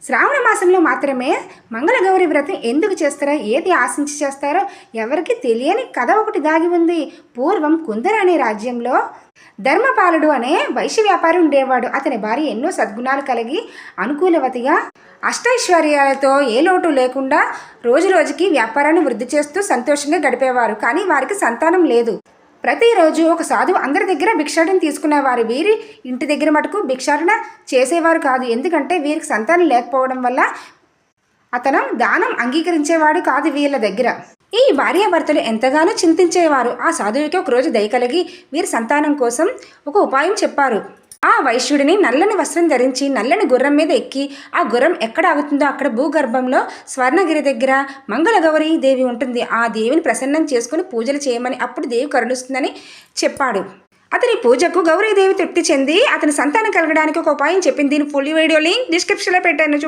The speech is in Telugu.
శ్రావణ మాసంలో మాత్రమే మంగళగౌరి వ్రతం ఎందుకు చేస్తారో, ఏది ఆశించి చేస్తారో ఎవరికి తెలియని కథ ఒకటి దాగి ఉంది. పూర్వం కుందర అనే రాజ్యంలో ధర్మపాలుడు అనే వైశ్య వ్యాపారి ఉండేవాడు. అతని భార్య ఎన్నో సద్గుణాలు కలిగి అనుకూలవతిగా అష్టైశ్వర్యాలతో ఏ లోటు లేకుండా రోజు రోజుకి వ్యాపారాన్ని వృద్ధి చేస్తూ సంతోషంగా గడిపేవారు. కానీ వారికి సంతానం లేదు. ప్రతిరోజు ఒక సాధువు అందరి దగ్గర భిక్షాటన తీసుకునేవారు. వీరి ఇంటి దగ్గర మటుకు భిక్షాటన చేసేవారు కాదు. ఎందుకంటే వీరికి సంతానం లేకపోవడం వల్ల అతను దానం అంగీకరించేవాడు కాదు వీళ్ళ దగ్గర. ఈ భార్యాభర్తలు ఎంతగానో చింతించేవారు. ఆ సాధువుకి ఒకరోజు దయ కలిగి వీరి సంతానం కోసం ఒక ఉపాయం చెప్పారు. ఆ వైశ్యుడిని నల్లని వస్త్రం ధరించి నల్లని గుర్రం మీద ఎక్కి ఆ గుర్రం ఎక్కడ ఆగుతుందో అక్కడ భూగర్భంలో స్వర్ణగిరి దగ్గర మంగళగౌరి దేవి ఉంటుంది. ఆ దేవిని ప్రసన్నం చేసుకుని పూజలు చేయమని, అప్పుడు దేవి కరుణిస్తుందని చెప్పాడు. అతని పూజకు గౌరీదేవి తృప్తి చెంది అతని సంతానం కలగడానికి ఒక ఉపాయం చెప్పింది. దీని ఫుల్ వీడియో లింక్ డిస్క్రిప్షన్లో పెట్టాను.